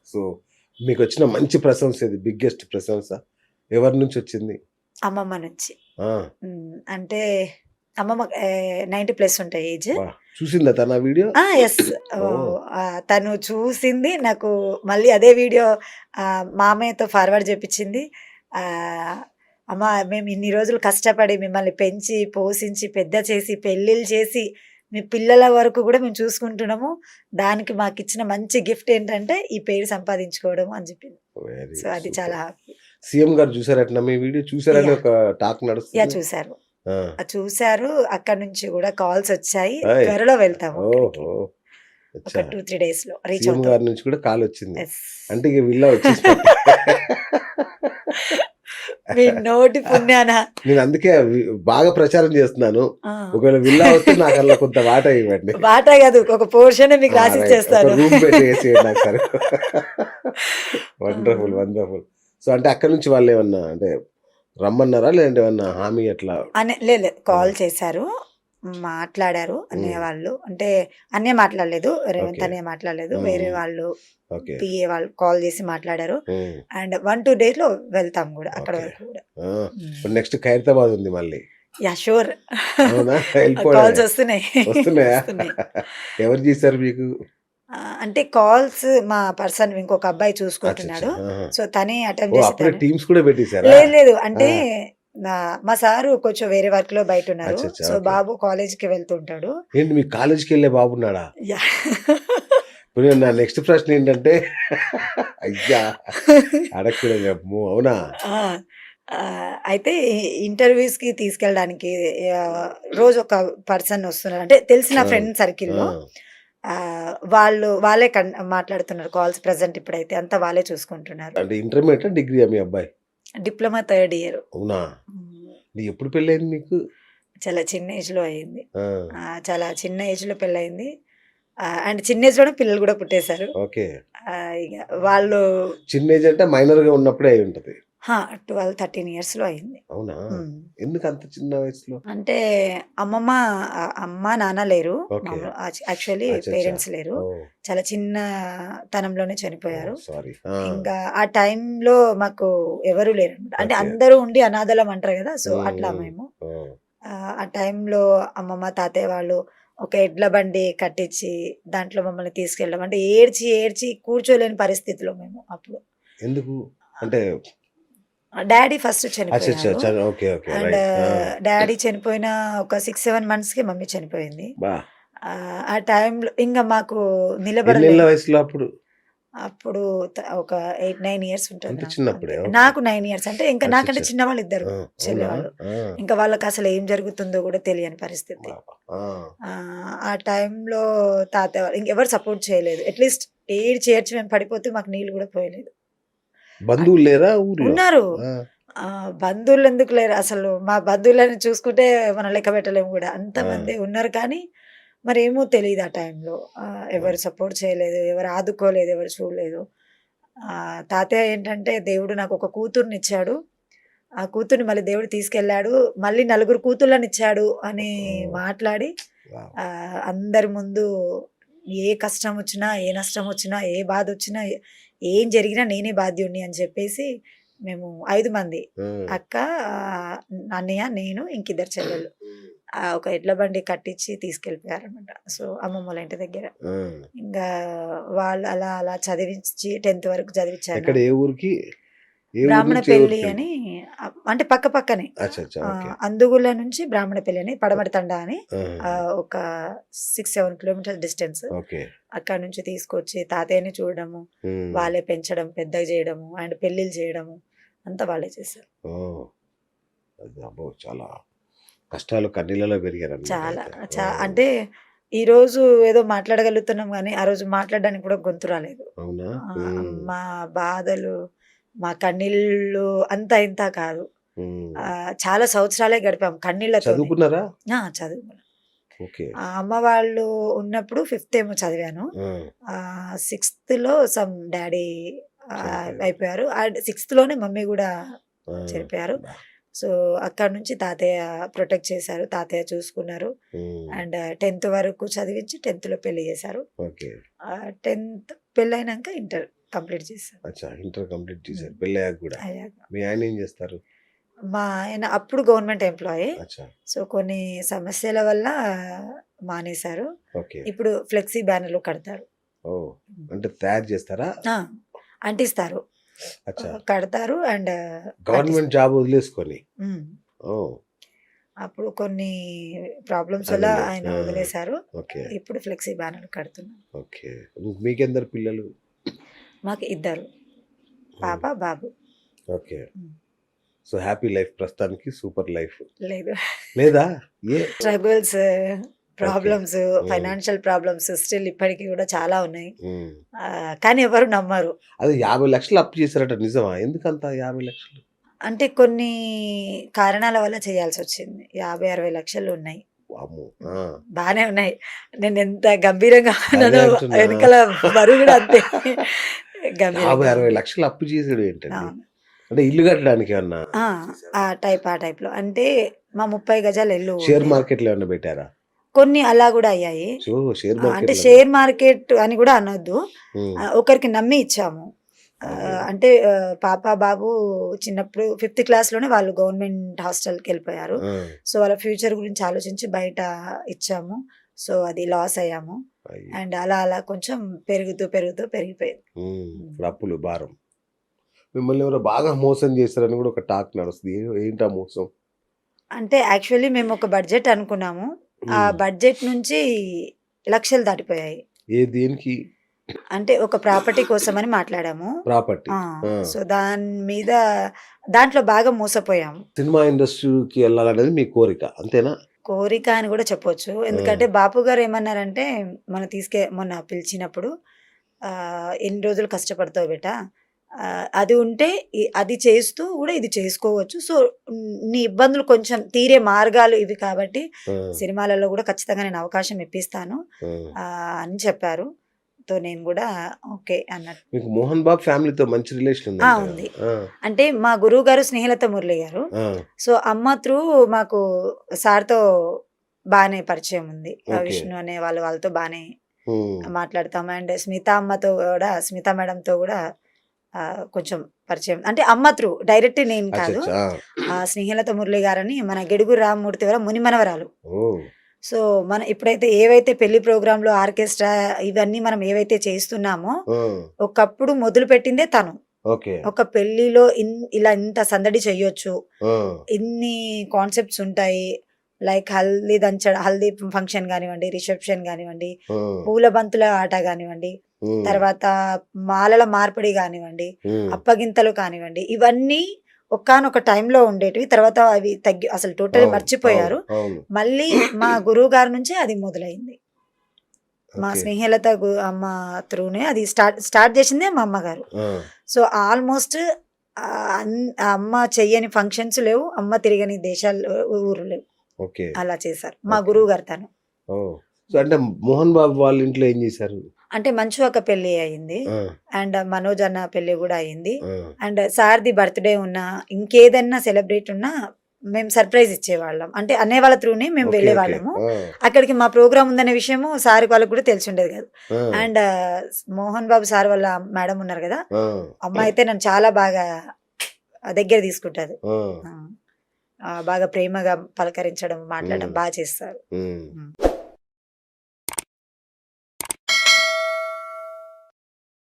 So మీకొచ్చిన మంచి ప్రశంస ఇది బిగ్గెస్ట్ ప్రశంస? ఎవరి నుంచొచ్చింది? అమ్మమ్మ నుంచి. ఆ! అంటే అమ్మమ్మ 90+ ఉంటాయి ఏజ్. అబ్బా! చూసిందా తను ఆ వీడియో? యెస్. ఓహ్! తను చూసింది. నాకు మళ్ళీ అదే వీడియో మామయ్యతో ఫార్వర్డ్ చేపిచ్చింది. ఆహ్, అమ్మ మేము ఇన్ని రోజులు కష్టపడి మిమ్మల్ని పెంచి, పోషించి, పెద్ద చేసి, పెళ్ళిళ్ళు చేసి, మీ పిల్లల వరకు కూడా మేము చూసుకుంటున్నాము. దానికి మాకిచ్చిన మంచి గిఫ్ట్ ఏంటంటే ఈ పేరు సంపాదించుకోవడం అని చెప్పింది. వెరీ సో, అది చాలా సూపర్. హ్యాపీ. సీఎం గారు చూసారటనా మీ వీడియో? చూసారని యాహ్! ఒక టాక్ నడుస్తుంది. చూసారు. ఆ! చూసారు. అక్కడి నుంచి గూడా కాల్సొచ్చాయి. ఆయ్! త్వరలో వెళ్తాము అక్కడికి. ఓహో! ఒక అచ్చా! 2, 3 డేస్‌లో రీచ్ సీఎం అవుతాం. గారి నుంచి కూడా కాలొచ్చింది. యెస్. అంటే ఇక విల్లా వచ్చేసినట్టే. మీ నోటి పుణ్యాన. నేను అందుకే బాగా ప్రచారం చేస్తున్నాను. ఆ! ఒకవేళ విల్లా వస్తే నాకల్లా కొంత వాటా ఇవ్వండి. వాటా గాదు. ఒక పోర్షనే మీకు రైట్. ఒక రాసిచ్చేస్తాను. రూమ్ పెట్టేసేయండి నాకు సరే. ఆ! వండర్‌ఫుల్. వండర్‌ఫుల్. సో, అంటే అక్కడి నుంచి వాళ్ళేమన్నా అంటే రమ్మన్నారా? లేదంటే ఏమన్నా హామీ అట్లా? లేదు. ఆ! కాల్ చేశారు. మాట్లాడారు అన్నయ్య హ్మ్. వాళ్ళు. అంటే అన్నయ్య మాట్లాడలేదు. రేవంత్ ఓకే. అన్నయ్య మాట్లాడలేదు. హ్మ్. వేరే హ్మ్. వాళ్ళు ఓకే. పిఏ వాళ్ళు కాల్ చేసి మాట్లాడారు. హ్మ్. అండ్ 1, 2 డేస్‌లో వెళ్తాం గూడా అక్కడి ఓకే. వరకు గూడా. ఆ! హ్మ్. ఇప్పుడు నెక్స్ట్ ఖైరతాబాద్ ఉంది మళ్ళీ. షూర్. అవునా? ఎళ్ళిపోవడమే. కాల్స్ వస్తున్నాయి. వస్తున్నాయా? వస్తున్నాయి. ఎవరు చేశారు మీకు? అంటే కాల్స్ మా పర్సన్ ఇంకొక అబ్బాయి అచ్చచ్చా! చూసుకుంటున్నాడు. ఆహా! సో, తనే అటెంప్ట్ ఓహ్! చేసి అప్పుడే తనే. టీమ్స్ కూడా పెట్టేసారా? లేదు. ఆ! అంటే మా సారు కొంచెం వేరే వర్క్‌లో బయటున్నారు. అచ్చచ్చా! So, okay. బాబు కాలేజ్‌కి వెళ్తుంటాడు. ఏంటి మీకు కాలేజ్‌కెళ్ళే బాబున్నాడా? యాహ్! ఇప్పుడు నా నెక్స్ట్ ప్రశ్న ఏంటంటే అయ్యా! అడగకూడదు. అమ్మో! అవునా? ఆ! అయితే ఇంటర్‌వ్యూస్‌కి తీసుకెళ్ళడానికి రోజు ఒక పర్సన్ వస్తున్నారు. అంటే తెలిసిన ఆ! ఫ్రెండ్ ఆ! సర్కిల్‌లో వాళ్ళే మాట్లాడుతున్నారు కాల్స్ ప్రెజెంట్ ఇప్పుడైతే. అంతా వాళ్ళే చూసుకుంటున్నారు. అంటే ఇంటర్మీడియేటా? డిగ్రీయా మీ అబ్బాయి? Diploma third year. అవునా? హ్మ్. ఎప్పుడు పెళ్లయింది మీకు? చాలా చిన్న ఏజ్‌లో అయింది. ఆ! చాలా చిన్న ఏజ్‌లో పెళ్లయింది. అండ్ చిన్న ఏజ్‌లోనే పిల్లలు గూడా పుట్టేసారు. ఓకే. ఇగ వాళ్ళు చిన్న ఏజ్ అంటే మైనర్‌గా ఉన్నప్పుడే అయ్యుంటది. 12, 13 ఇయర్స్‌లో అయింది. అవునా? హ్మ్. ఎందుకు అంత చిన్న వయసులో? అంటే అమ్మమ్మ అమ్మ, నాన్న లేరు. ఓకే. మామూలు యాక్చువల్లీ అచ్చచ్చా! పేరెంట్స్ లేరు. ఓహ్! చాలా చిన్న తనంలోనే ఓహ్! చనిపోయారు. సారీ. ఆ! ఇంకా ఆ టైంలో మాకు ఎవరు లేరనమాట. అంటే ఓకే. అందరూ ఉండి అనాథలం అంటారు గదా! సో, హ్మ్. అట్లా హ్మ్. మేము. ఓహ్! ఆ టైంలో అమ్మమ్మ, తాతయ్య వాళ్ళు ఒక ఎడ్ల బండి కట్టించి దాంట్లో మమ్మల్ని తీసుకెళ్ళడం. అంటే ఏడ్చి, ఏడ్చి కూర్చోలేని పరిస్థితిలో మేము అప్పుడు. ఎందుకు? అంటే డ్యాడీ ఫస్ట్ అచ్చచ్చా! చనిపోయినారు. ఓకే. ఓకే. And right. ఆ! డ్యాడీ చనిపోయిన ఒక 6, 7 మంత్స్‌కి మమ్మీ చనిపోయింది. బా! ఆ టైంలో ఇంగ మాకు ఎన్నేళ్ల నిలబడలేము. వయసులో అప్పుడు? అప్పుడు ఒక 8, 9 ఇయర్స్ ఉంటది అంత నాకు చిన్నప్పుడే. అంతే. ఓకే. నాకు 9 ఇయర్స్ అంటే ఇంకా నాకంటే అచ్చచ్చా! చిన్నవాళ్ళిద్దరు ఆ! అవునా? చెల్లెవాళ్ళు. ఆ! ఇంకా వాళ్ళకసలు ఏం జరుగుతుందో గూడా తెలియని పరిస్థితి. బాబా! ఆ! ఆ టైంలో తాతయ్య వాళ్ళు ఇంకెవరు సపోర్ట్ చేయలేదు. అట్‌లీస్ట్ ఏడ్చి, ఏడ్చి మేము పడిపోతే మాకు నీళ్ళు గూడా పోయలేదు. అట్ బంధువులు లేరా ఊర్లో? ఉన్నారు. ఆ! బంధువులెందుకు లేరు అసలు. మా బంధువులని చూసుకుంటే మనం లెక్క పెట్టలేము గూడా. ఆ! అంతమందే ఉన్నారు కానీ, మరేమో తెలీదు ఆ టైంలో. హ్మ్. ఎవరు సపోర్ట్ చేయలేదు, ఎవరు ఆదుకోలేదు, ఎవరు చూడలేదు. తాతయ్య ఏంటంటే దేవుడు నాకొక కూతుర్నిచ్చాడు. ఆ కూతుర్ని మళ్ళీ దేవుడు తీసుకెళ్ళాడు. మళ్ళీ నలుగురు కూతుళ్ళనిచ్చాడు అని ఓహ్! మాట్లాడి వావ్! అందరి ముందు ఏ కష్టమొచ్చినా, ఏ నష్టమొచ్చినా, ఏ బాధొచ్చినా, ఏం జరిగినా నేనే బాధ్యుడిని అని చెప్పేసి మేము 5 మంది. హ్మ్. అక్క, అన్నయ్య, నేను, ఇంకిద్దరు చెల్లెళ్ళు. హ్మ్. ఒక ఎడ్ల బండి కట్టించి తీసుకెళ్ళిపోయారనమాట. సో, అమ్మమ్మోళ్ళ ఇంటి దగ్గర. ఆ! ఇంగా వాళ్ళు అలా అలా చదివించి 10థ్ వరకు చదివిచ్చారు ఎక్కడ? ఏ నన్ను. ఊరికి? ఏ ఊరు నుంచి ఏ బ్రాహ్మణపెల్లి ఊరికెళ్ళి? అని అంటే పక్క పక్కనే. అచ్చచ్చా! ఓకే. అందుగుల నుంచి బ్రాహ్మణపెల్లి అని పడమటి తండా అని ఆహాహా! ఒక 6, 7 కిలోమీటర్స్ డిస్టెన్స్. ఓకే. అక్కడి నుంచి తీసుకొచ్చి తాతయ్యని చూడడము, హ్మ్. వాళ్ళే పెంచడం, పెద్దగా చేయడము, అండ్ పెళ్ళిళ్ళు చేయడము అంతా వాళ్ళే చేశారు. ఓహ్! అది అబ్బో! చాలా కష్టాలు కన్నీళ్లలో పెరిగారనమాట చాలా అయితే. ఆ! అంటే ఈరోజు ఏదో మాట్లాడగలుగుతున్నాం గానీ, ఆ రోజు మాట్లాడడానికి కూడా గొంతు రాలేదు. అవునా? హ్మ్. మా బాధలు, మా కన్నీళ్ళు అంతా ఇంతా కాదు. హ్మ్. చాలా సంవత్సరాలే గడిపాం కన్నీళ్ళతోనే. చదువుకున్నారా? చదువుకున్నా. ఓకే. అమ్మ వాళ్ళు ఉన్నప్పుడు ఫిఫ్త్ ఏమో చదివాను. ఆ! సిక్స్త్‌లో డ్యాడీ చనిపోయారు. అయిపోయారు. అండ్ సిక్స్త్‌లోనే మమ్మీ గూడా ఆ! చనిపోయారు. బా! సో, అక్కడి నుంచి తాతయ్య ప్రొటెక్ట్ చేశారు. తాతయ్య చూసుకున్నారు. హ్మ్. అండ్ 10థ్ వరకు చదివించి 10థ్‌లో పెళ్లి చేశారు. ఓకే. 10థ్ పెళ్లయినంక ఇంటర్. కంప్లీట్ చేశాను. అచ్చా, ఇంటర్ కంప్లీట్ చేశారు పెళ్ళయ్యాక కూడా. అయ్యాక మీ ఆయన ఏం చేస్తారు? మా ఆయన అప్పుడు గవర్నమెంట్ ఎంప్లాయీ. అచ్చా, సో కొన్ని సమస్యల వల్ల మానేశారు. ఓకే. ఇప్పుడు ఫ్లెక్సీ బ్యానర్లు కడతారు. ఓ, అంటే తయారు చేస్తారా? ఆ, అంటిస్తారు, అచ్చా, కడతారు అండ్ గవర్నమెంట్ జాబ్ వదిలేసుకొని. ఓ, అప్పుడు కొన్ని ప్రాబ్లమ్స్ వల్ల అదేలే. ఆయన ఆ, వదిలేశారు. ఓకే ఇప్పుడు ఫ్లెక్సీ బ్యానర్లు కడుతున్నాం. ఓకే. మీకెందరు పిల్లలు? మాకు ఇద్దరు, పాప బాబు. Okay. Um. So happy life ప్రస్తుతానికి, సూపర్ లైఫ్ లేదు, లేదా? ఏ troubles, okay. Problems, financial problems still ఇప్పటికీ కూడా చాలా ఉన్నాయి. ఉమ్. కానీ ఎవరు నమ్మరు. అది 50 లక్షలు అప్పు చేశారట, నిజమా? ఎందుకంత 50 లక్షలు? అంటే కొన్ని కారణాల వల్ల చేయాల్సి వచ్చింది. 50-60 లక్షలు ఉన్నాయి. వామ్మో. బానే ఉన్నాయి. నేను ఎంత గంభీరంగా అదే ఉన్నానో అంటున్నా. వెనకాల బరువు కూడా అంతే గంభీరంగా 50-60 ఉంది. లక్షలు అప్పు చేసాడు ఏంటండి? అవును. అంటే ఇల్లు కట్టడానికి ఏమన్నా ఆ ఆ టైప్ లో అంటే మా 30 గజాల ఇల్లు షేర్ ఉండేది. మార్కెట్ లో ఏమన్నా పెట్టారా? కొన్ని అలా కూడా అయ్యాయి. షేర్ అంటే మార్కెట్ షేర్ మార్కెట్ అని కూడా అనొద్దు. ఒకరికి నమ్మి ఇచ్చాము. అంటే పాప బాబు చిన్నప్పుడు 5th క్లాస్లోనే వాళ్ళు గవర్నమెంట్ హాస్టల్కి వెళ్ళిపోయారు. సో వాళ్ళ ఫ్యూచర్ గురించి ఆలోచించి బయట ఇచ్చాము. సో అది లాస్ అయ్యాము. అండ్ అలా అలా కొంచెం పెరుగుతూ పెరిగిపోయింది. ఇప్పుడు అప్పులు భారం. మిమ్మల్ని ఎవరో బాగా మోసం చేస్తారని కూడా ఒక టాక్ నడుస్తుంది. ఏంటా మోసం? అంటే యాక్చువల్లీ మేము ఒక బడ్జెట్ అనుకున్నాము. ఆ బడ్జెట్ నుంచి లక్షలు దాటిపోయాయి. దేనికి? అంటే ఒక ప్రాపర్టీ కోసమని మాట్లాడాము. ప్రాపర్టీ. సో దాంట్లో బాగా మోసపోయాము. సినిమా ఇండస్ట్రీకి వెళ్ళాలనేది మీ కోరిక, అంతేనా? కోరిక అని కూడా చెప్పొచ్చు. ఎందుకంటే బాపు గారు ఏమన్నారంటే మొన్న పిలిచినప్పుడు ఎన్ని రోజులు కష్టపడతావు బేటా, అది ఉంటే అది చేస్తూ కూడా ఇది చేసుకోవచ్చు. సో నీ ఇబ్బందులు కొంచెం తీరే మార్గాలు ఇవి కాబట్టి సినిమాలలో కూడా ఖచ్చితంగా నేను అవకాశం ఇప్పిస్తాను అని చెప్పారు. తో నేను కూడా ఓకే అన్నట్టు. మీకు మోహన్ బాబు ఫ్యామిలీతో మంచి రిలేషన్ ఉంది. అంటే మా గురువు గారు స్నేహలత మురళి గారు. సో అమ్మ త్రూ మాకు సార్తో బాగానే పరిచయం ఉంది. విష్ణు అనే వాళ్ళతో బాగానే మాట్లాడతాము. అండ్ స్మితా మేడంతో కూడా కొంచెం పరిచయం. అంటే అమ్మ త్రూ, డైరెక్ట్ నేను కాదు. స్నేహలత మురళి గారని మన గెడుగు రామ్మూర్తి వారి మునిమనవరాలు. సో మన ఇప్పుడైతే ఏవైతే పెళ్లి ప్రోగ్రాంలో ఆర్కెస్ట్రా ఇవన్నీ మనం ఏవైతే చేస్తున్నామో ఒకప్పుడు మొదలు పెట్టిందే తను. ఒక పెళ్లిలో ఇలా ఇంత సందడి చెయ్యొచ్చు, ఇన్ని కాన్సెప్ట్స్ ఉంటాయి. లైక్ హల్దీ ఫంక్షన్ కానివ్వండి, రిసెప్షన్ కానివ్వండి, పూల బంతుల ఆట కానివ్వండి, తర్వాత మాలల మార్పిడి కానివ్వండి, అప్పగింతలు కానివ్వండి, ఇవన్నీ ఒకానొక టైంలో ఉండేటివి. తర్వాత అవి అసలు టోటల్ మర్చిపోయారు. మళ్ళీ మా గురువు గారి నుంచే అది మొదలైంది. మా స్నేహలత అమ్మ త్రూనే అది స్టార్ట్ చేసిందే మా అమ్మగారు. సో ఆల్మోస్ట్ అమ్మ చెయ్యని ఫంక్షన్స్ లేవు, అమ్మ తిరగని దేశాలు ఊరు లేవు. అలా చేశారు మా గురువు గారు తను. అంటే మోహన్ బాబు వాళ్ళ ఇంట్లో ఏం చేశారు అంటే మంచు ఒక పెళ్లి అయింది, అండ్ మనోజ్ అన్న పెళ్లి కూడా అయింది. అండ్ సార్ది బర్త్డే ఉన్నా ఇంకేదన్నా సెలబ్రేట్ ఉన్నా మేము సర్ప్రైజ్ ఇచ్చేవాళ్ళం. అంటే అనే వాళ్ళ త్రూనే మేము వెళ్ళేవాళ్ళము అక్కడికి. మా ప్రోగ్రామ్ ఉందనే విషయము సార్ వాళ్ళకి కూడా తెలిసి ఉండేది కాదు. అండ్ మోహన్ బాబు సార్ వాళ్ళ మేడం ఉన్నారు కదా, అమ్మ అయితే నన్ను చాలా బాగా దగ్గర తీసుకుంటది. బాగా ప్రేమగా పలకరించడం, మాట్లాడడం బాగా చేస్తారు.